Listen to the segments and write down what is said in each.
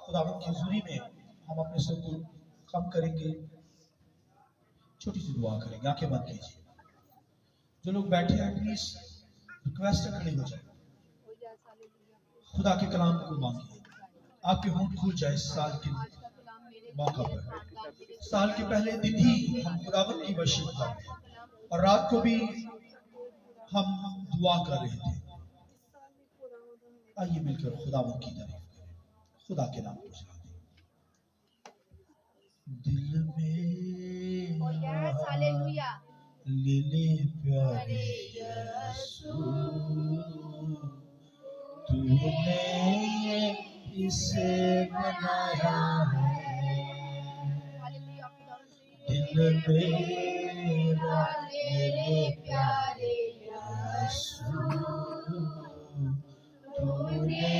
खुदावंद की हुजूरी में हम अपने सर को कम करेंगे, छोटी सी दुआ करेंगे, आंखें बंद कीजिए। जो लोग बैठे हैं प्लीज रिक्वेस्ट खड़े हो जाए, खुदा के कलाम को मांगिए, आपके होंठ खुल जाए। साल के मौका पर, साल के पहले दिन ही हम खुदावंद की वर्शिप करते हैं और रात को भी हम दुआ कर रहे थे। आइए मिलकर खुदावंद की तारीफ करें, खुदा के नाम को चला दें। दिल में ले ले प्यारे यीशु, तूने इसे बनाया है। दिल मेरा ले ले प्यारे यीशु, तूने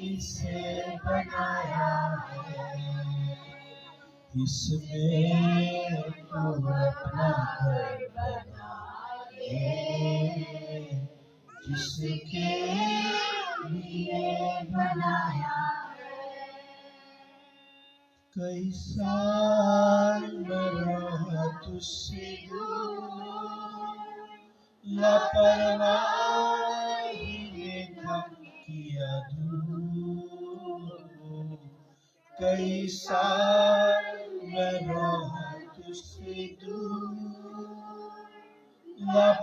इसे बनाया है। इसमें तू अपना घर बना ले, जिसके लिए बनाया है। कई साल रहा तुझसे दूर, लापरवाही ने काम किया दूर। कई साल रहा तुझसे दूर,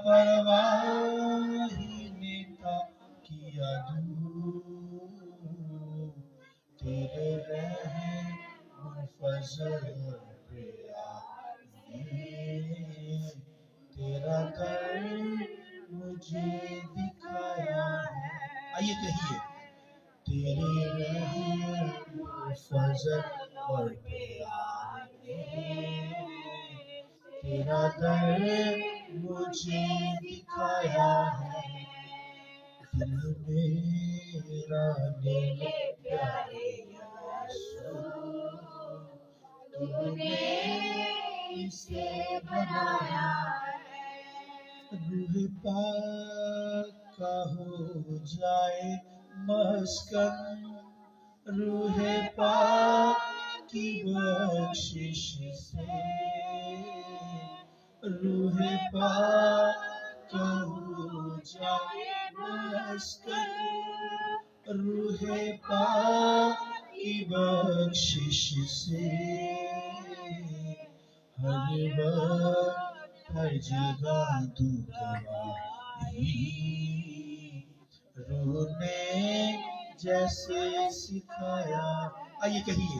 लापरवाही ने काम किया दूर। तेरे रहम फजल पे आए, तेरा दर मुझे दिखाया है। आइए कहिए, तेरे रहम फजल और प्यार ने तेरा दर मुझे दिखाया है। दिल मेरा ले ले प्यारे यीशु, तूने इसे बनाया है। रूह पाक का हो जाए मस्कन, रूह पाक की बख्शिश से। रूह पाक का हो जाए मस्कन, रूह पाक की बख्शिश से। हर वक्त हर जगह तू गवाही, रूह ने जैसे सिखाया। आइए कहिए,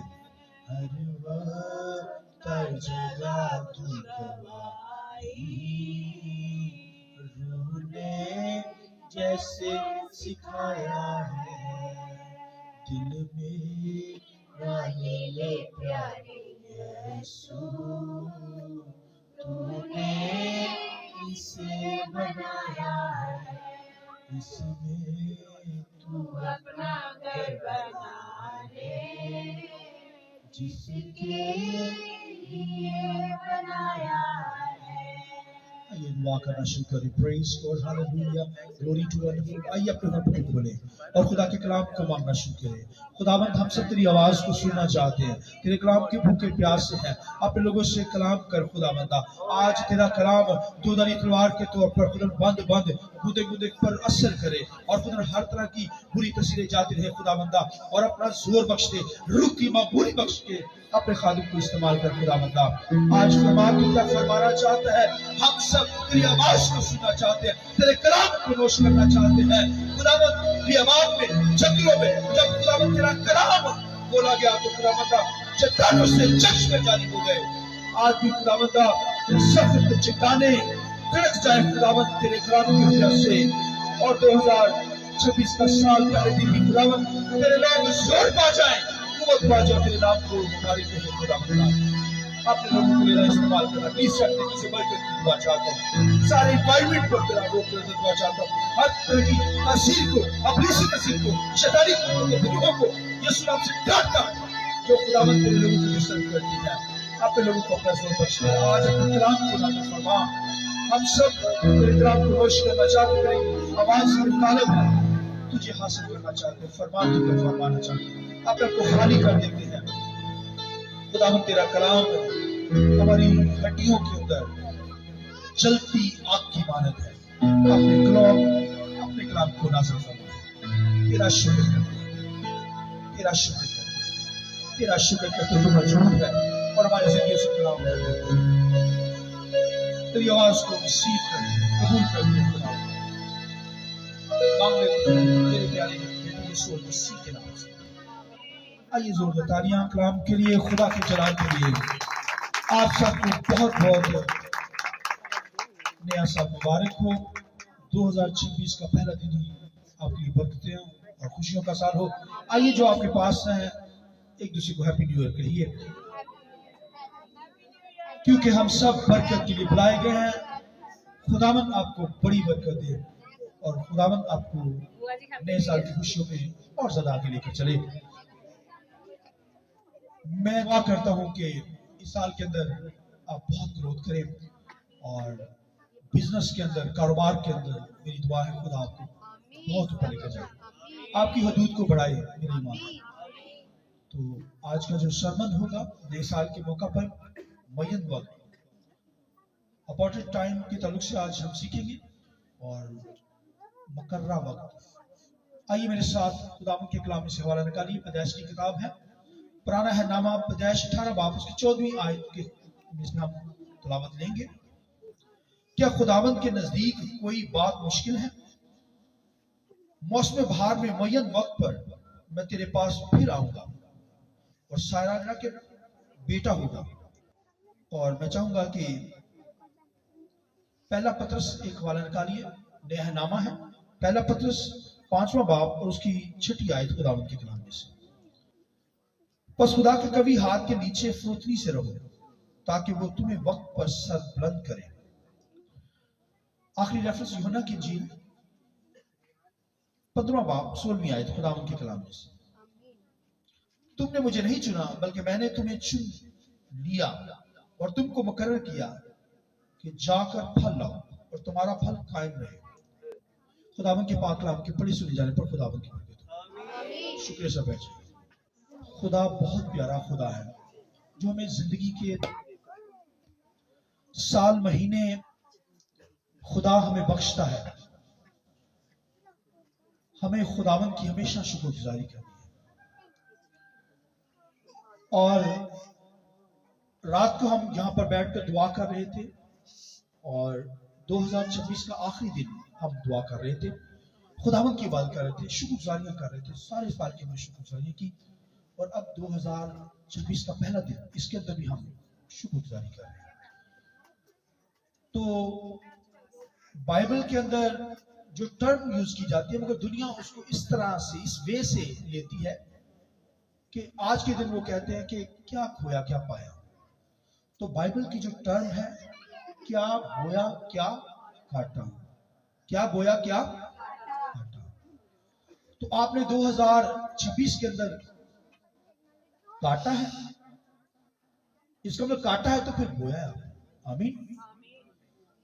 हर वक्त हर जगह तू गवाही, रूह ने जैसे सिखाया है। दिल मेरा ले ले प्यारे यीशु, तूने इसे बनाया है। इसमें तू अपना घर बना ले, जिसके लिए बनाया है। आइए दुआ करना शुरू करें। Praise God, hallelujah, glory to wonderful. आइए अपने होठों को खोलें और खुदा के कलाम को मांगना शुरू करें। खुदावंद, हम सब तेरी आवाज को सुनना चाहते हैं, तेरे कलाम के भूखे प्यास से हैं। अपने लोगों से कलाम कर खुदावंदा। आज तेरा कलाम दोधारी तलवार के तौर पर खुदा बंद बंद गुदे गुदे पर असर करे और खुदा हर तरह की बुरी तस्वीरें जाती रहे खुदावंदा, और अपना जोर बख्श दे, रूह की मबूरी बख्श के अपने खादिम को इस्तेमाल कर खुदावंदा। आज फरमा तू क्या फरमाना चाहता है। हम सब तेरी आवाज को सुनना चाहते हैं, तेरे कलाम को नोश करना चाहते हैं खुदावंद। बियाबान में, जंगलों में जब खुदावंद तेरा कलाम बोला गया तो खुदावंदा चट्टानों से चश्मे जारी हो गए। आज भी खुदावंदा सख्त चट्टाने तिड़क जाए खुदावंद तेरे कलाम की वजह से। और 2026 का साल पहले दिन ही खुदावंद तेरे नाम जोर पा जाए, कुव्वत पा जाए, तेरे नाम को तारीफ है खुदावंदा। अपने लोगों को मेरा इस्तेमाल करना प्लीज सकते किसी बरकत की दुआ चाहता हूँ। सारे इन्वायरमेंट पर तेरा रोक दुआ चाहता हूँ। हर तरह की तासीर को, अपनी तस्वीर को, शैतानी को यीशु नाम से काटता जो खुदावंद तेरे लोगों को डिस्टर्ब करती है। अपने लोगों को अपना जोर बख्शना। आज अपने कलाम को नाज़िल फरमा। हम सब तेरे कलाम को रोशन करना चाहते हैं, आवाज के तालब तुझे हासिल करना चाहते हैं। फरमा तुझे फरमाना चाहते हैं। अपने को खाली कर देते हैं। खुदावन तेरा कलाम हमारी हड्डियों के अंदर चलती आग की मानत है। अपने कलाम को नाज़िल फरमा। तेरा शुक्र करते हैं, तेरा शुक्र करते हैं, तेरा शुक्र करते तू मौजूद है और हमारी जिंदगी से कलाम करते हैं। तेरी आवाज को रिसीव करते हैं, कबूल करते हैं। खुदा मांग लेते हैं तेरे प्यारे बेटे यीशु मसीह के नाम से। आइए जोरदार तालियां कलाम के लिए, खुदा के जलाल के लिए। आप सबको बहुत बहुत नया साल मुबारक हो। 2026 का पहला दिन ही आपके लिए बरकतें और खुशियों का साल हो। आइए जो आपके पास हैं एक दूसरे को हैप्पी न्यू ईयर कहिए, क्योंकि हम सब बरकत के लिए बुलाए गए हैं। खुदावन आपको बड़ी बरकत दे और खुदावन आपको नए साल की खुशियों में और ज्यादा आगे लेकर चले। मैं दुआ करता हूं कि इस साल के अंदर आप बहुत ग्रोथ करें और बिजनेस के अंदर, कारोबार के अंदर मेरी दुआ है खुदा आपको बहुत ऊपर लेकर जाए, आपकी हदूद को बढ़ाए मेरी माँ। तो आज का जो सरमन होगा नए साल के मौका पर मुय्यन वक्त, अपॉइंटेड टाइम के ताल्लुक से आज हम सीखेंगे और मुकर्रा वक्त। आइए मेरे साथ खुदावंद के कलाम से हवाला निकालिए। पैदाइश की किताब है, पुराना है नामा, पैदाइश 18 बाब उसकी 14वीं आयत के हम तिलावत लेंगे। क्या खुदावंद के नजदीक कोई बात मुश्किल है? मौसम बहार में मुय्यन वक्त पर मैं तेरे पास फिर आऊंगा और सायरा के बेटा होगा। और मैं चाहूंगा कि पहला पत्रस एक हवाला निकालिए, नया नामा है, पहला पत्रस 5वां बाब और उसकी 6ठी आयत खुदावंद के कलाम में से। बस खुदा के कभी हाथ के नीचे फरोतनी से रहो ताकि वो तुम्हें वक्त पर सर बुलंद करे। आखिरी रेफरेंस यूहन्ना की इंजील 15वां बाब 16वीं आयत खुदावंद के कलाम में से। तुमने मुझे नहीं चुना बल्कि मैंने तुम्हें चुन लिया और तुमको मुकर्रर किया कि जाकर फल लाओ और तुम्हारा फल कायम रहे। खुदावंद के पाक कलाम के पढ़ी सुनी जाने पर खुदावंद की बरकत। शुक्रिया सब बैठे। खुदा बहुत प्यारा खुदा है जो हमें जिंदगी के साल महीने खुदा हमें बख्शता है। हमें खुदावंद की हमेशा शुक्रगुजारी करनी है। और रात को हम यहाँ पर बैठकर दुआ कर रहे थे और 2026 का आखिरी दिन हम दुआ कर रहे थे, खुदावंद की बात कर रहे थे, शुक्रगुजारियां कर रहे थे। सारे साल की हमने शुक्रगुजारियां की और अब 2026 का पहला दिन, इसके अंदर भी हम शुक्रगुजारी कर रहे हैं। तो बाइबल के अंदर जो टर्म यूज की जाती है मगर दुनिया उसको इस तरह से, इस वे से लेती है कि आज के दिन वो कहते हैं कि क्या खोया क्या पाया। तो बाइबल की जो टर्म है, क्या बोया क्या काटा, क्या बोया क्या काटा। तो आपने 2026 के अंदर काटा है, इसका मतलब काटा है तो फिर बोया है। आमीन।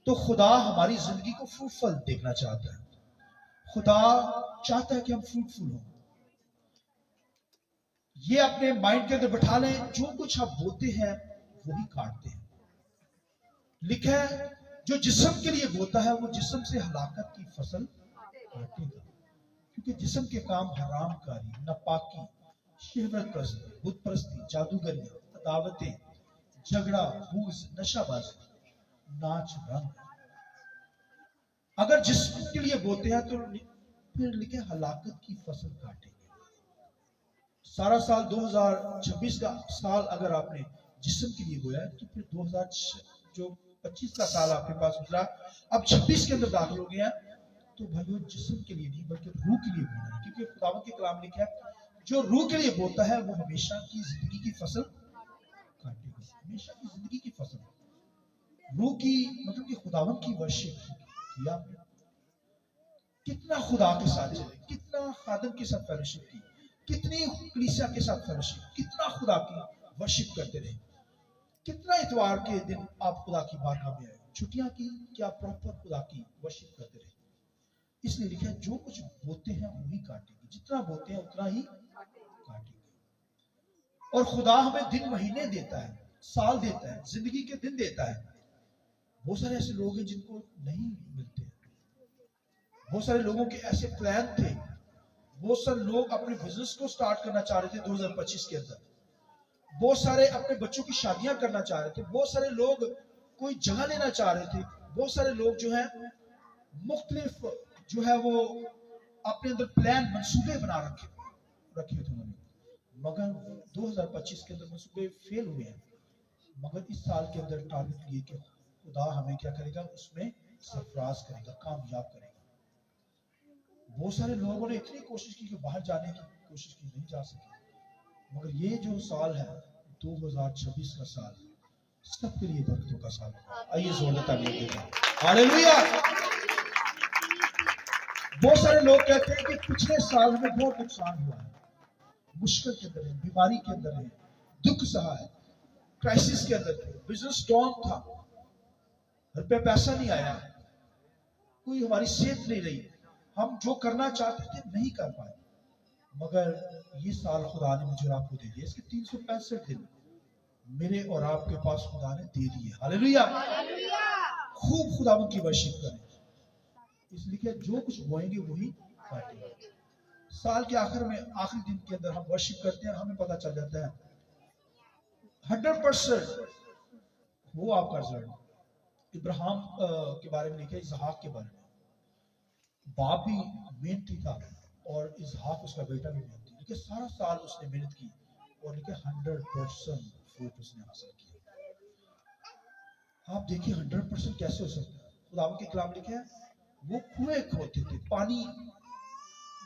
तो खुदा हमारी जिंदगी को फ्रूटफुल देखना चाहता है। खुदा चाहता है कि हम फ्रूटफुल हों। ये अपने माइंड के अंदर बैठा लें, जो कुछ आप बोते हैं वही काटते हैं। लिखा है जो जिस्म के लिए बोता है वो जिस्म से हलाकत की फसल काटेगा, क्योंकि जिस्म के काम हरामकारी, नापाकी, शहवत परस्ती, बुत परस्ती, जादूगरियां, अदावतें, झगड़ा, बूज, नशाबाजी, नाच, रंग। अगर जिस्म के लिए बोते हैं तो फिर लिखे हलाकत की फसल काटेंगे। सारा साल 2026 का साल अगर आपने जिस्म के लिए बोया तो फिर 2025 का साल आपके पास गुजरा, अब 26 के अंदर दाखिल हो गया तो भाइयों जिस्म के लिए नहीं बल्कि रूह के लिए बोना है। क्योंकि खुदावंद के कलाम लिखा है जो रूह के लिए बोता है वो हमेशा की जिंदगी की फसल काटेगा, हमेशा की जिंदगी की फसल। रूह की मतलब कि खुदावंद की वर्शिप किया, कितना खुदा के साथ चले, कितना खादम के साथ फेलोशिप की, कितनी कलीसिया के साथ फेलोशिप, कितना खुदा की वर्शिप करते रहे, कितना इतवार के दिन आप खुदा की बारगाह में आए, छुट्टियां की क्या प्रॉपर खुदा की वर्शिप करते रहे। इसलिए लिखा है जो कुछ बोते हैं वही काटेंगे, जितना बोते हैं उतना ही काटेंगे। और खुदा हमें दिन महीने देता है, साल देता है, जिंदगी के दिन देता है। बहुत सारे ऐसे लोग हैं जिनको नहीं मिलते। बहुत सारे लोगों के ऐसे प्लान थे। बहुत सारे लोग अपने बिजनेस को स्टार्ट करना चाह रहे थे 2025 के अंदर। बहुत सारे अपने बच्चों की शादियां करना चाह रहे थे। बहुत सारे लोग कोई जगह लेना चाह रहे थे। बहुत सारे लोग जो है मुख्तलिफ जो है वो अपने अंदर प्लान मंसूबे बना रखे थे उन्होंने, मगर 2025 के अंदर मंसूबे फेल हुए हैं। मगर इस साल के अंदर टारगेट ये कि खुदा हमें क्या करेगा, उसमें सरफराज करेगा, कामयाब करेगा। बहुत सारे लोगों ने इतनी कोशिश की कि बाहर जाने की कोशिश की, नहीं जा सके। मगर ये जो साल है 2026 का साल सबके लिए बरकतों का साल है। आइए जोरदार तालियां दें। हालेलुया। बहुत सारे लोग कहते हैं कि पिछले साल हमें बहुत नुकसान हुआ है, मुश्किल के अंदर है, बीमारी के अंदर है, दुख सहा है, क्राइसिस के अंदर थे, बिजनेस डाउन था, घर पे पैसा नहीं आया, कोई हमारी सेहत नहीं रही, हम जो करना चाहते थे नहीं कर पाए। मगर ये साल खुदा ने मुझे और आपको दे दिया। इसके 365 दिन मेरे और आपके पास खुदा ने दे दिए। हालेलुया। खूब खुदावंद की वर्शिप करें, इसलिए जो कुछ बोएंगे वही काटेंगे। साल के आखिर में, आखिरी दिन के अंदर हम वर्शिप करते हैं, हमें पता चल जाता है 100% वो आपका रिजल्ट। इब्राहिम के बारे में लिखा है, इसहाक के बारे में। बाप भी मेहनती था और इसहाक उसका बेटा भी मेहनती, लेकिन सारा साल उसने मेहनत की और लेकिन 100% फ्रूट उसने हासिल किया। आप देखिए 100% कैसे हो सकता है। खुदा के कलाम लिखे है, वो कुएं खोदते थे, पानी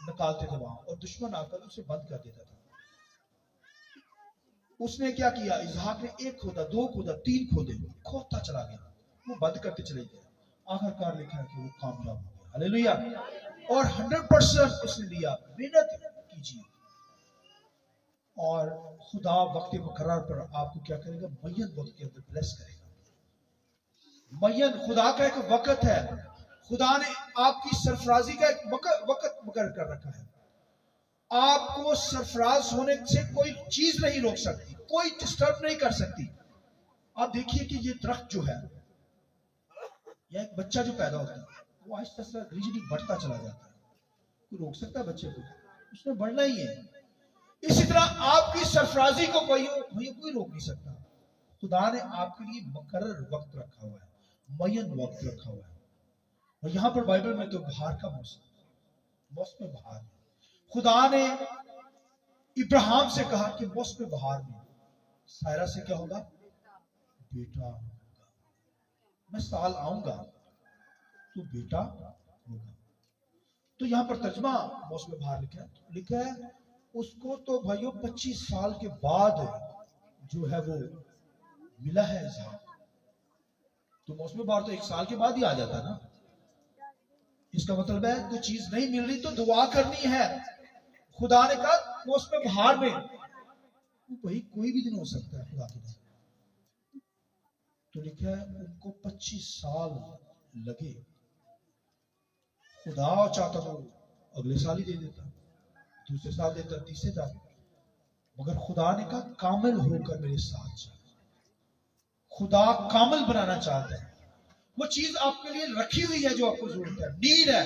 निकालते थे वहां, और दुश्मन आकर उसे बंद कर देता था। उसने क्या किया, इसहाक ने 1 खोदा, 2 खोदा, 3 खोदे, खोदता चला गया, वो बंद करते चले गए। आखिरकार लिखा है कि वो कामयाब हो गया। हालेलुया। और 100% उसने लिया। मेहनत कीजिए और खुदा वक्त मुकर्रर पर आपको क्या करेगा, मुय्यन वक्त के अंदर ब्लेस करेगा। मुय्यन खुदा का एक वक्त है। खुदा ने आपकी सरफराजी का एक वक्त मुकर्रर कर रखा है। आपको सरफराज होने से कोई चीज नहीं रोक सकती, कोई डिस्टर्ब नहीं कर सकती। आप देखिए कि ये दरख्त जो है, या एक बच्चा जो पैदा होता है, वो आहिस्ता आहिस्ता ग्रेजुअली बढ़ता चला जाता है। कोई रोक सकता है बच्चे को? उसने बढ़ना ही है। इसी तरह आपकी सरफराजी को कोई रोक नहीं सकता। खुदा ने आपके लिए मुकर्रर वक्त रखा हुआ है, मुय्यन वक्त रखा हुआ है। और यहां पर बाइबल में तो बहार का मौसम बहार है। खुदा ने इब्राहिम से कहा कि मौसम बहार में सायरा से क्या होगा, बेटा होगा। मैं साल आऊंगा तो बेटा होगा। तो यहां पर तर्जमा मौसम बहार लिखा है उसको तो भाइयों 25 साल के बाद जो है वो मिला है इसहाक। तो मौसम बहार तो 1 साल के बाद ही आ जाता ना। इसका मतलब है कोई चीज नहीं मिल रही तो दुआ करनी है। खुदा ने कहा मौसम बहार में, वही कोई भी दिन हो सकता है खुदा के लिए। तो लिखा है उनको 25 साल लगे। खुदा चाहता तो अगले साल ही दे देता, दूसरे साल देता, तीसरे साल, मगर खुदा ने कहा कामिल होकर मेरे साथ चल। खुदा कामिल बनाना चाहता है। वो चीज आपके लिए रखी हुई है जो आपको जरूरत है, नीड है,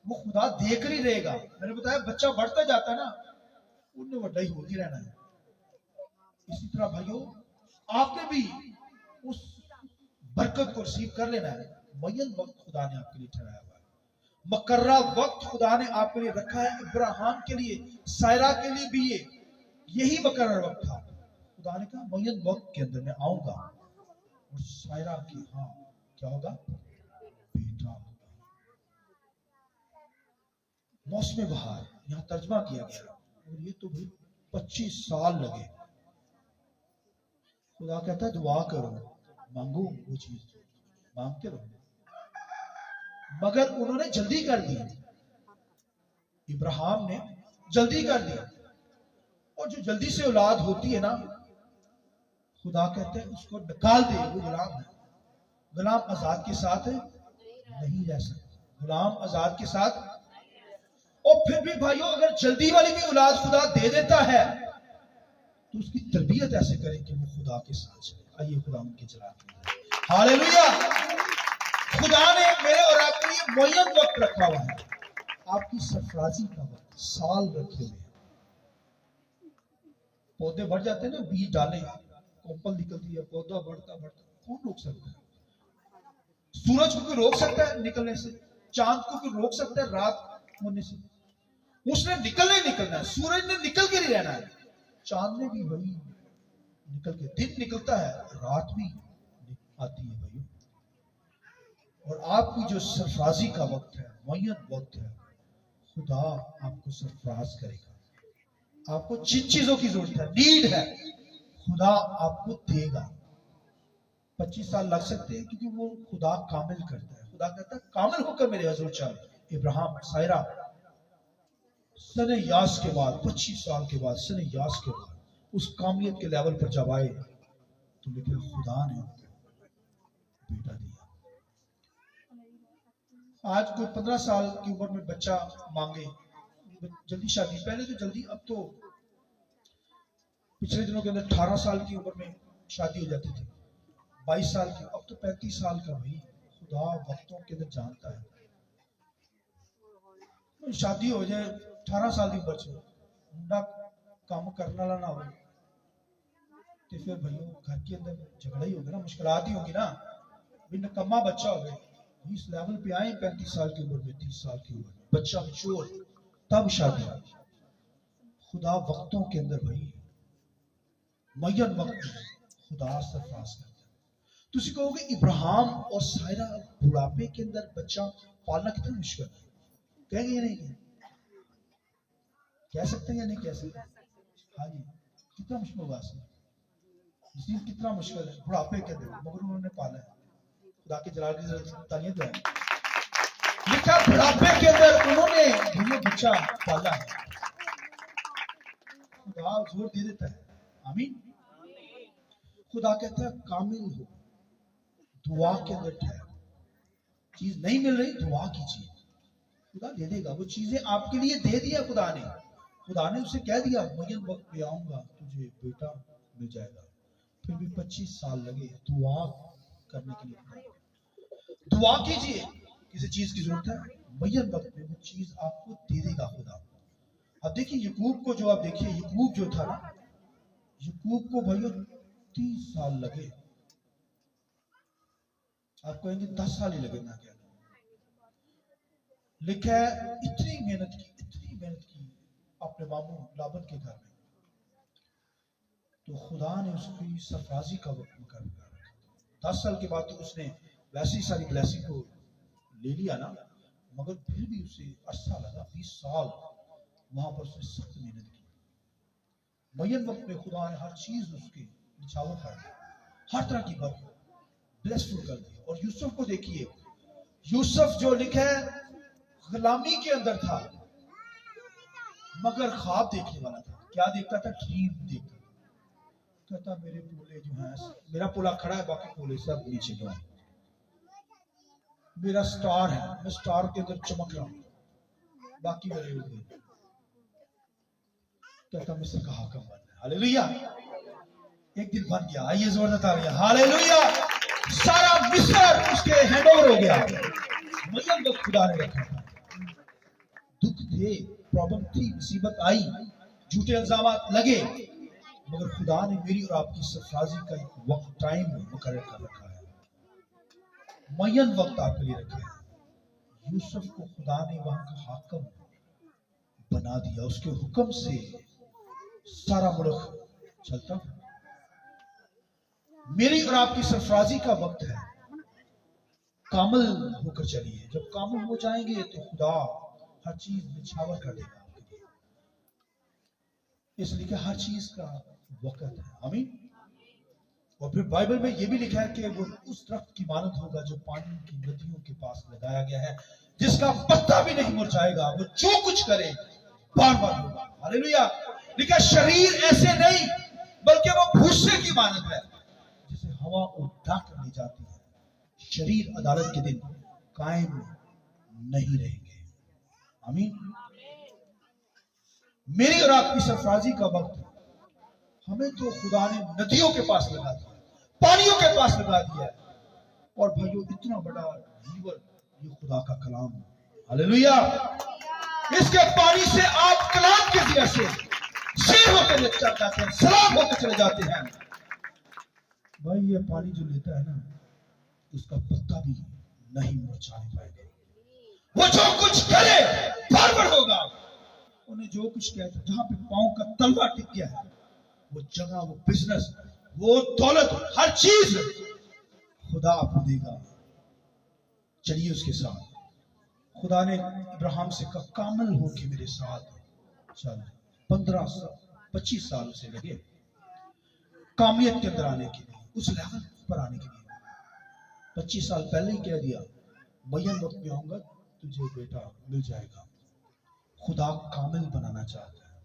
वो खुदा देकर ही रहेगा। मैंने बताया बच्चा बढ़ता जाता है ना, उन्हें बड़ा ही होती रहना है। इसी तरह भाइयों आपने भी उस बरकत को रिसीव कर लेना है। मुय्यन वक्त खुदा ने आपके लिए ठहराया हुआ है, मुकर्रर वक्त खुदा ने आपके लिए रखा है। इब्राहिम के लिए, सायरा के लिए भी यही मुकर्रर वक्त था। खुदा ने कहा मुय्यन वक्त के अंदर मैं आऊंगा और सायरा की क्या होगा, बेटा होगा। मौसम बहार यहां तर्जमा किया गया, और ये तो भाई 25 साल लगे। खुदा कहता है दुआ करो, मांगो, वो चीज मांगते रहो। मगर उन्होंने जल्दी कर दी, इब्राहिम ने जल्दी कर दी। और जो जल्दी से औलाद होती है ना, खुदा कहते हैं उसको निकाल दे। वो गुलाम है, गुलाम आजाद के साथ नहीं रह सकता, गुलाम आजाद के साथ। और फिर भी भाइयों अगर जल्दी वाली भी औलाद खुदा दे देता है तो उसकी तरबियत ऐसे करें कि वो खुदा के साथ चले। आइए खुदा उनके चला के हालेलुया। खुदा ने मेरे और आपके लिए मुय्यन वक्त रखा हुआ है। आपकी सरफराजी का वक्त साल रखे हुए हैं। पौधे बढ़ जाते हैं ना, बीज डाले, कोपल निकलती है, पौधा बढ़ता बढ़ता, कौन रोक सकता है? सूरज को कोई रोक सकता है निकलने से? चांद को कोई रोक सकता है रात होने से? उसने निकलना ही निकलना है। सूरज ने निकल के नहीं रहना है। चांद ने भी वही निकल के, दिन निकलता है, रात भी आती है भाई। और आपकी जो सरफराजी का वक्त है, मुय्यन वक्त है, खुदा आपको सरफराज करेगा। आपको जिन चीजों की जरूरत है, नीड है, खुदा आपको देगा। 25 साल लग सकते हैं क्योंकि वो खुदा कामिल करता है। खुदा कहता है कामिल होकर मेरे हजूर चल। इब्राहिम सायरा सने यास के बाद, 25 साल के बाद, सने यास के बाद उस कामियत के लेवल पर जब आए तो लिखे खुदा ने उनको बेटा दिया। आज कोई 15 साल की उम्र में बच्चा मांगे, जल्दी शादी, पहले तो जल्दी, अब तो पिछले दिनों के अंदर 18 साल की उम्र में शादी हो जाती थी, 22 साल की, अब तो 35 साल का। भाई खुदा वक्तों के अंदर जानता है। शादी हो जाए 18 साल की उम्र से, मुंडा काम करने वाला ना हो तो फिर भाई घर के अंदर झगड़ा ही होगा ना, मुश्किलात ही होगी ना। नकम्मा बच्चा हो गया, इस लेवल पे आए 35 साल की उम्र में, 30 साल की उम्र में, बच्चा मैच्योर, तब शादी। खुदा वक्तों के अंदर भाई मुय्यन वक्त में खुदा सरफराज करता है। तुसी कहोगे इब्राहिम और सायरा बुढ़ापे के अंदर बच्चा पालना कितना मुश्किल है, कहेंगे या नहीं? कह सकते हैं या नहीं कह सकते? हाँ जी, कितना मुश्किल होगा, कितना मुश्किल है बुढ़ापे के अंदर, मगर उन्होंने पाला है। खुदा के जलाल की तालियां दो। लिखा बुढ़ापे के अंदर उन्होंने ये बच्चा पाला है। खुदा जोर दे देता है, आमीन। खुदा कहता है कामिल हो, दुआ के अंदर ठहर। चीज नहीं मिल रही, दुआ कीजिए, खुदा दे देगा। वो चीजें आपके लिए दे दिया खुदा ने। खुदा ने उसे कह दिया मुय्यन वक्त पे आऊंगा, तुझे बेटा मिल जाएगा। फिर भी 25 साल लगे दुआ करने के लिए। दुआ कीजिए, किसी चीज की जरूरत है, मुय्यन वक्त में वो चीज आपको दे देगा खुदा। अब देखिए यकूब को, जो आप देखिए यकूब जो था ना, यकूब को भाइयों 30 साल लगे। आप कहेंगे 10 साल ही लगे ना, क्या लिखा है इतनी मेहनत की अपने मामू लाबन के घर में, तो खुदा ने उसकी सरफराजी का वक्त मुकर रखा। 10 साल के बाद तो उसने वैसी सारी ब्लेसिंग को ले लिया ना, मगर फिर भी उसे अरसा लगा, 20 साल वहां पर उसने सख्त मेहनत की। मुय्यन वक्त में खुदा ने हर चीज उसके निछावर कर दी, हर तरह की बरकत ब्लेसफुल कर दी। और यूसुफ को देखिए, यूसुफ जो लिखा है गुलामी के अंदर था, मगर ख्वाब देखने वाला था। क्या देखता था? ड्रीम देखता था। कहता मेरे पोले जो हैं, मेरा पोला खड़ा है, बाकी पोले सब नीचे गए। मेरा स्टार है, मैं स्टार के अंदर चमक रहा हूं, बाकी मेरे उड़ गए। कहता मिस्र का हाकिम बनना है। हालेलुया, एक दिन बन गया। आइए जोर बता रही है हालेलुया। सारा मिस्र उसके हैंडओवर हो गया। मुय्यन वक्त खुदा ने रखा था। दुख थे, प्रॉब्लम थी, मुसीबत आई, झूठे इल्जामात लगे, मगर खुदा ने मेरी और आपकी सरफराजी का एक वक्त, टाइम मुकर्रर कर रखा है। मुय्यन वक्त आपके लिए रखा है। यूसुफ को खुदा ने वहां का हाकिम बना दिया। उसके हुक्म से सारा मुल्क चलता था। मेरी और आपकी सरफराजी का वक्त है, कामिल होकर चलिए। जब कामिल हो जाएंगे तो खुदा हर चीज निछावर कर देगा आपके लिए। इसलिए कि हर चीज का वक्त है, आमीन। और फिर बाइबल में यह भी लिखा है कि वो उस दरख्त की मानद होगा जो पानी की नदियों के पास लगाया गया है, जिसका पत्ता भी नहीं मुरझाएगा। वो जो कुछ करे बार बार होगा। हालेलुया। लिखा शरीर ऐसे नहीं, बल्कि वो भूसे की मानद है जिसे हवा उठा कर ले जाती है। शरीर अदालत के दिन कायम नहीं रहेंगे, आमीन। मेरी और आपकी सरफराजी का वक्त हमें तो खुदा ने नदियों के पास लगा दिया, पानियों के पास लगा दिया है। और भाइयों इतना बड़ा रिवर, ये खुदा का कलाम है। हालेलुया। इसके पानी से आप कलाम के जरिए से शेर होकर चले जाते हैं, सलाम होकर चले जाते हैं। भाई ये पानी जो लेता है ना, उसका पत्ता भी नहीं मुरझाने पाएगा। वो जो कुछ करे बराबर होगा। उन्हें जो कुछ कहते, जहां पे पांव का तलवा टिक गया है, वो जगह, वो बिजनेस, वो दौलत, हर चीज खुदा आपको देगा। चलिए उसके साथ। खुदा ने इब्राहिम से कहा, कामल हो के मेरे साथ चल। 25 साल उसे लगे कामियत के अंदर आने के लिए, उस लेवल पर आने के लिए। 25 साल पहले ही कह दिया, मय्यम वक्त में आऊंगा, तुझे बेटा मिल जाएगा। खुदा कामिल बनाना चाहता है,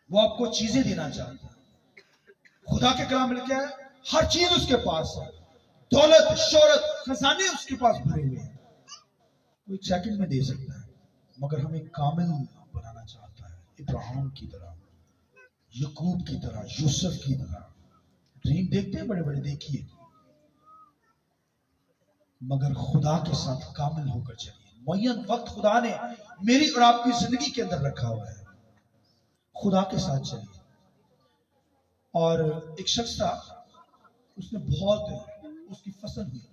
वो आपको चीजें देना चाहता है। खुदा के कलाम में क्या है? हर चीज उसके पास है, दौलत, शोहरत, खजाने उसके पास भरे हुए हैं। वो एक सेकंड में दे सकता है, मगर हमें कामिल बनाना चाहता है। इब्राहिम की तरह, यकूब की तरह, यूसुफ की तरह। ड्रीम देखते हैं बड़े बड़े, देखिए, मगर खुदा के साथ कामिल होकर चलिए। मुअय्यन वक्त खुदा ने मेरी और आपकी जिंदगी के अंदर रखा हुआ है, खुदा के साथ चलिए। और एक शख्स था, उसने बहुत, उसकी फसल हुई,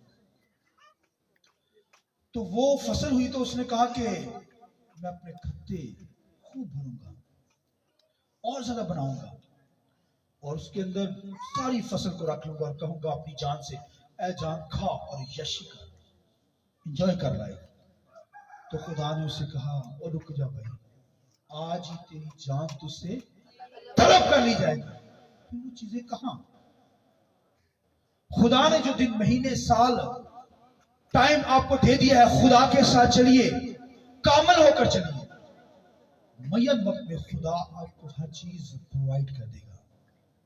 तो वो फसल हुई तो उसने कहा कि मैं अपने खत्ते खूब भरूंगा और ज्यादा बनाऊंगा, और उसके अंदर सारी फसल को रख लूंगा और कहूंगा अपनी जान से, ऐ जान खा और यशी कर, एंजॉय कर रहा है। तो खुदा ने उसे कहा, और रुक जा भाई, आज ही तेरी जान तुझसे तलब कर ली जाएगी। फिर वो चीजें कहां? खुदा ने जो दिन, महीने, साल, टाइम आपको दे दिया है, खुदा के साथ चलिए, कामल होकर चलिए। मुअय्यन वक्त में खुदा आपको हर चीज प्रोवाइड कर देगा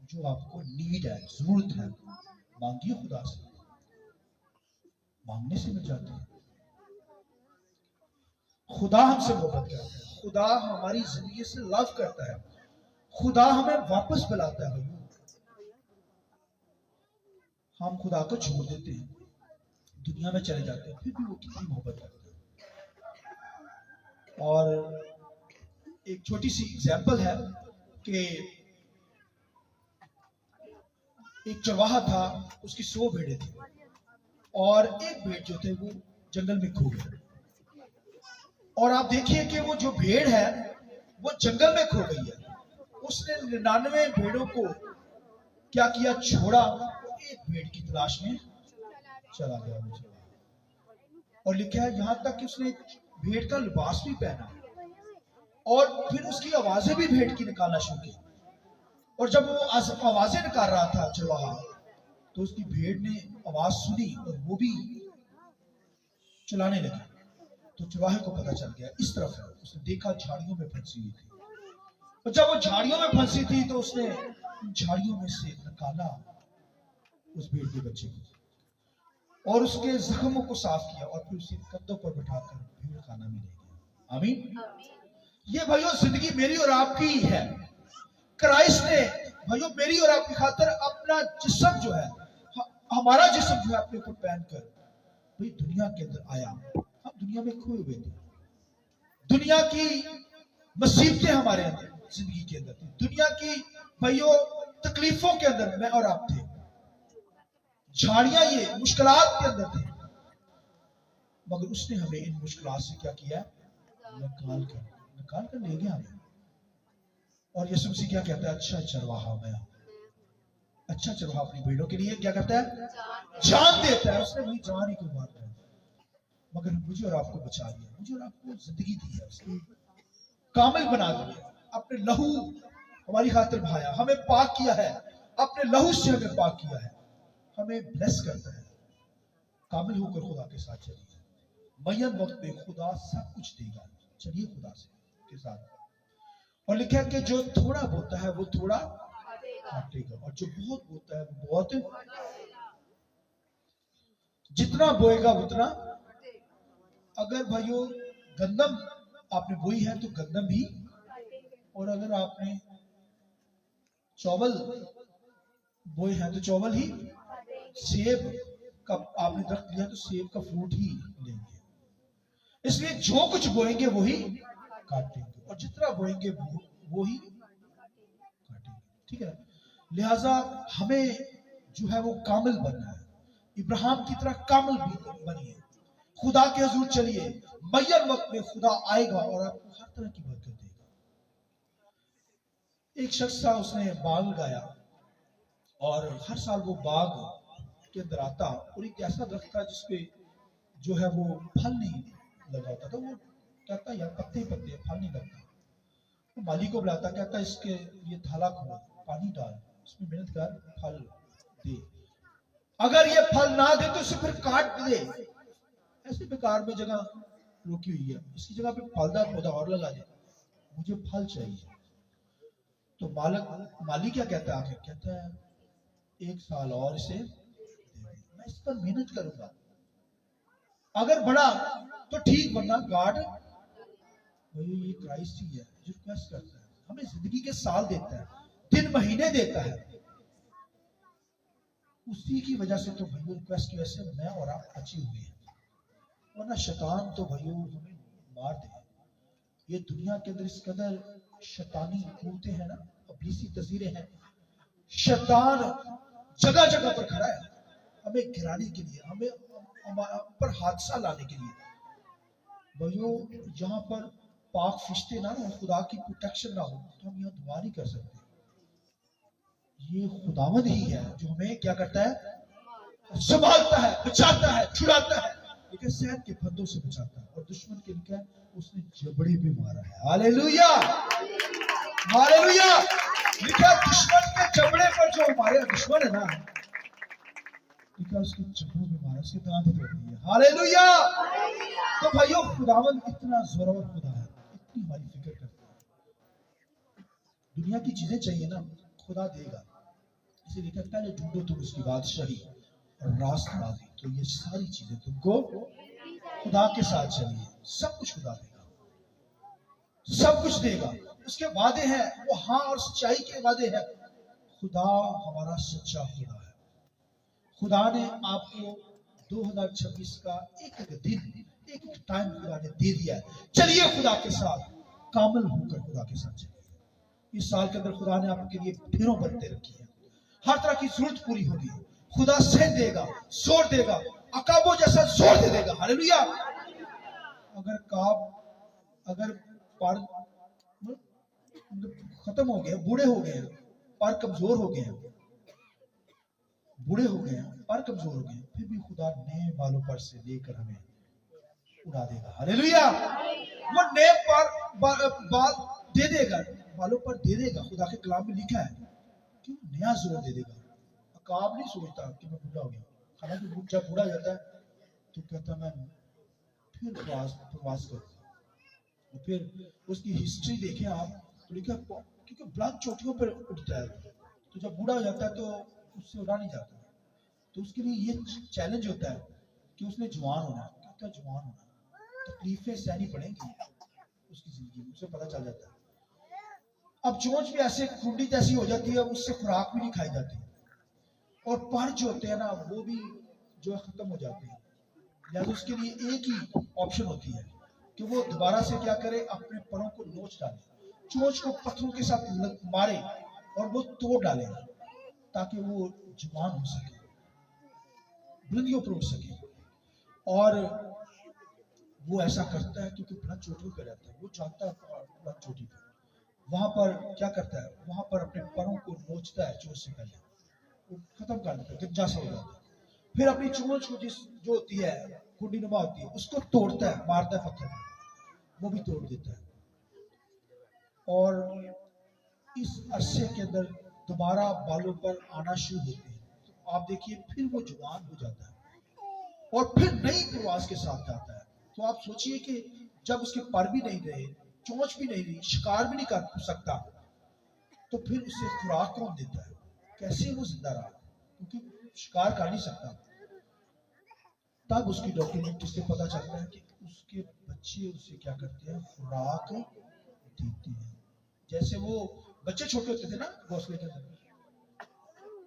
जो आपको नीड है, जरूरत है। मांगिए खुदा से, मांगने से मिल जाती है। खुदा हमसे मोहब्बत करता है, खुदा हमारी जिंदगी से लव करता है, खुदा हमें वापस बुलाता है। भाइयों, हम खुदा को छोड़ देते हैं, दुनिया में चले जाते हैं, फिर भी वो कितनी मोहब्बत करता है। और एक छोटी सी एग्जांपल है कि एक चरवाहा था, उसकी 100 भेड़ें थी, और एक भेड़ जो थे वो जंगल में खो गए। और आप देखिए कि वो जो भेड़ है वो जंगल में खो गई है। उसने 99 भेड़ों को क्या किया? छोड़ा, एक भेड़ की तलाश में चला गया वो चरवाहा। और लिखा है यहां तक कि उसने भेड़ का लिबास भी पहना, और फिर उसकी आवाजें भी भेड़ की निकालना शुरू की। और जब वो आवाजें निकाल रहा था चरवाहा, तो उसकी भेड़ ने आवाज सुनी और वो भी चलाने लगी। तो चरवाहे को पता चल गया इस तरफ है। उसने देखा झाड़ियों में फंसी हुई थी, और जब वो झाड़ियों में फंसी थी तो उसने झाड़ियों में से निकाला उस भेड़ के बच्चे को, और उसके जख्मों को साफ किया, और फिर उसे कंधों पर बिठाकर भेड़ खाना में ले गया। आमीन। ये भाइयों जिंदगी मेरी और आपकी ही है। क्राइस्ट ने भाइयों मेरी और आपकी खातिर अपना जिस्म जो है, हमारा जिस्म जो है, अपने ऊपर पहनकर भाई दुनिया के अंदर आया। हम दुनिया में खोए हुए थे, दुनिया की मुसीबतें हमारे अंदर जिंदगी के अंदर थी, दुनिया की भाइयों तकलीफों के अंदर मैं और आप थे, झाड़ियां ये मुश्किलात के अंदर थे, मगर उसने हमें इन मुश्किलात से क्या किया? निकाल कर ले गया हमें। और यीशु मसीह क्या कहता है? अच्छा चरवाहा मैं, अच्छा चरवाहा अपनी भेड़ों के लिए क्या करता है? जान देता है। उसने वही जान ही क्यों मारता है, मगर मुझे और आपको बचा लिया, मुझे और आपको जिंदगी दी है, उसकी कामिल बना दिया, अपने लहू हमारी खातिर बहाया, हमें पाक किया है, अपने लहू से हमें पाक किया है, हमें ब्लेस करता है। कामिल होकर खुदा के साथ चलिए। मुअय्यन वक्त में खुदा सब कुछ देगा, चलिए खुदा से के साथ। और लिखा है कि जो थोड़ा बोता है वो थोड़ा काटेगा, और जो बहुत बोता है वो बहुत, जितना बोएगा उतना। अगर भाइयों गंदम आपने बोई है तो गंदम भी, और अगर आपने चावल बोए हैं तो चावल ही, सेब का आपने दरख्त लिया तो सेब का फ्रूट ही लेंगे। इसलिए जो कुछ बोएंगे वही काटेंगे, और जितना बोएंगे वो ही काटेंगे। ठीक है, लिहाजा हमें जो है वो कामिल बनना है, इब्राहिम की तरह कामिल बनिए, खुदा के हजूर चलिए। मय्यर वक्त में खुदा आएगा और आपको हर तरह की बरकत देगा। एक शख्स था, उसने बाग लगाया और हर साल वो बाग के अंदर आता और एक ऐसा दरख्त था जिसपे जो है वो फल नहीं लगा होता था। वो कहता यार पत्ते पत्ते फल नहीं लगता। तो माली को बुलाता, कहता इसके ये थाला खोल, पानी डाल, इसमें मेहनत कर, फल दे। अगर ये फल ना दे तो इसे फिर काट दे। ऐसे बेकार में जगह रोकी हुई है, इसकी जगह पे फलदार पौधा और लगा दे, मुझे फल चाहिए। तो माली क्या कहता है आखिर, कहता है 1 साल और इसे मैं इस पर मेहनत करूंगा, अगर बढ़ा तो ठीक, वरना गार्ड। भाई ये क्राइस्ट ही है जो रिक्वेस्ट करता है, हमें जिंदगी के साल देता है, दिन महीने देता है। उसी की वजह से तो भाइयों रिक्वेस्ट की वजह से मैं और आप बचे हुए हैं, वरना शैतान तो भाइयों हमें मार दे। ये दुनिया के अंदर इस कदर शैतानी कूदते हैं ना, अबलीसी तस्वीरें हैं। शैतान जगह जगह पर खड़ा है हमें गिराने के लिए, हमें पर हादसा लाने के लिए। भाइयों यहाँ पर पाक फिश्ते ना हो, खुदा की प्रोटेक्शन ना हो तो हम यहाँ दुआ नहीं कर सकते। ये खुदावंद ही है जो हमें क्या करता है, संभालता है, बचाता है, छुड़ाता है, लेकिन शहद के फंदों से बचाता है। और दुश्मन के लिखा है उसने जबड़े पे मारा है। Hallelujah, hallelujah. लिखा दुश्मन के जबड़े पर जो हमारे दुश्मन है ना, लिखा उसके जबड़ों पे मारा, उसके दांत तोड़ दिए। हालेलुया। तो भाइयों खुदावंद इतना जोरावर खुदा है, इतनी हमारी फिक्र करता है। दुनिया की चीजें चाहिए ना, खुदा देगा। इसे लिखा पहले ढूंढो तुम उसकी बादशाही और रास्तबाजी, तो ये सारी चीजें तुमको खुदा के साथ चलिए, सब कुछ खुदा देगा, सब कुछ देगा। उसके वादे हैं वो हाँ और सच्चाई के वादे हैं। खुदा हमारा सच्चा खुदा है। खुदा ने आपको 2026 का एक दिन, एक टाइम खुदा ने दे दिया है। चलिए खुदा के साथ कामिल होकर खुदा के साथ चलिए। इस साल के अंदर खुदा ने आपके लिए ढेरों बरकतें रखी है, हर तरह की जरूरत पूरी होगी। खुदा सेहत देगा, जोर देगा, अकाबो जैसा जोर दे देगा। हालेलुया। अगर पर खत्म हो गए, बूढ़े हो गए, पर कमजोर हो गए, बूढ़े हो गए, पर कमजोर हो गए, फिर भी खुदा नए बालों पर से लेकर हमें उड़ा देगा। हालेलुया। वो नए बाल दे देगा, बालों पर दे देगा। खुदा के कलाम में लिखा है कि नया जोर दे देगा। अकाब नहीं सोचता कि मैं बूढ़ा हो गया, हालांकि जब बूढ़ा जाता है तो कहता मैं फिर प्रवास करूंगा। और फिर उसकी हिस्ट्री देखें आप तो लिखा, क्योंकि ब्लैक चोटियों पर उठता है, तो जब बूढ़ा हो जाता है तो उससे उड़ा नहीं जाता। तो उसके लिए ये चैलेंज होता है कि उसने जवान होना है। कहता है जवान होना, तकलीफें सहनी पड़ेंगी उसकी जिंदगी में, उसे पता चल जाता है। अब चोंच भी ऐसे खुंडी जैसी हो जाती है, उससे खुराक भी नहीं खाई जाती, और पर जो होते हैं ना वो भी जो है खत्म हो जाते हैं। लिहाजा उसके लिए एक ही ऑप्शन होती है कि वो दोबारा से क्या करे, अपने परों को नोच डाले, चोंच को पत्थरों के साथ मारे और वो तोड़ डाले, ताकि वो जवान हो सके, बुलंदियों पर उठ सके। और वो ऐसा करता है क्योंकि बुलंद चोटियों पर रहता है, वो जानता है बुलंद चोटी पर, वहां पर क्या करता है, वहां पर अपने परों को नोचता है, चोट से पहले वो खत्म कर देता है, गंजा सा हो जाता है। फिर अपनी चोंच को जो होती है कुंडी नुमा होती है, उसको तोड़ता है, मारता है पत्थर, वो भी तोड़ देता है। और इस अरसे के अंदर दोबारा बालों पर आना शुरू होते हैं, तो आप देखिए फिर वो जवान हो जाता है और फिर नई प्रवास के साथ जाता है। तो आप सोचिए कि जब उसके पर भी नहीं रहे, चोंच भी नहीं रही, शिकार भी नहीं कर सकता, तो फिर उसे खुराक कौन देता है, कैसे वो जिंदा रहा, क्योंकि शिकार कर नहीं सकता। तब उसकी डॉक्यूमेंट से पता चलता है कि उसके बच्चे उसे क्या करते हैं, खुराक देते हैं। जैसे वो बच्चे छोटे होते थे ना घोंसले के अंदर,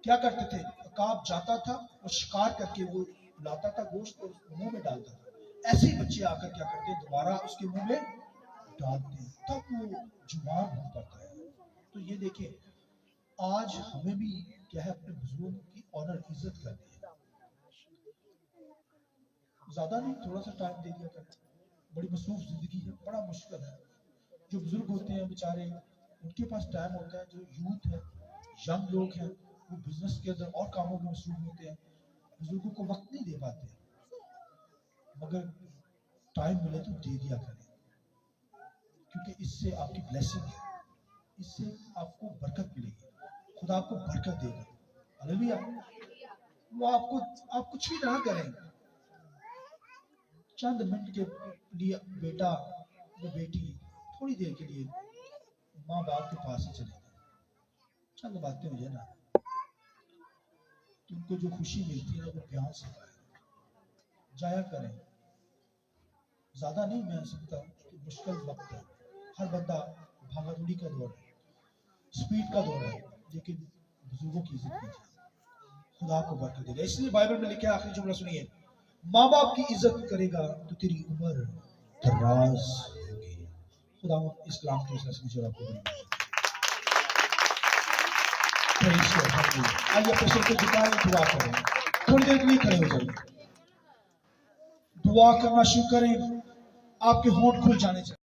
क्या करते थे, अकाब जाता था और शिकार करके वो लाता था गोश्त और मुंह में डालता था। ऐसे ही बच्चे आकर क्या करते, दोबारा उसके मुंह में डालते हैं, तब वो जुबान हो पाता है। तो ये देखिए, आज हमें भी क्या है, अपने बुजुर्गों की ऑनर इज्जत करनी है। ज्यादा नहीं, थोड़ा सा टाइम दे दिया करें। बड़ी मसरूफ जिंदगी है, बड़ा मुश्किल है। जो बुजुर्ग होते हैं बेचारे, उनके पास टाइम होता है। जो यूथ है, यंग लोग हैं, वो बिजनेस के अंदर और कामों में मसरूफ होते हैं, बुजुर्गों को वक्त नहीं दे पाते। मगर टाइम मिले तो दे दिया करें, क्योंकि इससे आपकी ब्लेसिंग है, इससे आपको बरकत मिलेगी, खुदा आपको बरकत देगा। हालेलुया। वो आप कुछ भी ना करें, चंद मिनट के लिए बेटा या बेटी थोड़ी देर के लिए माँ बाप के पास ही चले गए, चंद बातें हो जाए ना, तो उनको जो खुशी मिलती है वो प्यार से जाया करें। ज्यादा नहीं, मैं समझता कि मुश्किल वक्त है, हर बंदा भागादौड़ी का दौर है, स्पीड का दौर है, लेकिन बुजुर्गों की इज्जत कीजिए, खुदा को बरकत देगा। इसलिए बाइबल में लिखा है, आखिरी जुमला सुनिए, माँ बाप की इज्जत करेगा तो तेरी उम्र दराज होगी। खुदा इस्लाम के इसमें आपको आइए अपने सिर को झुकाएं, दुआ करें, थोड़ी देर के लिए खड़े हो जाइए, दुआ करना शुरू करें, आपके होंठ खुल जाने चाहिए।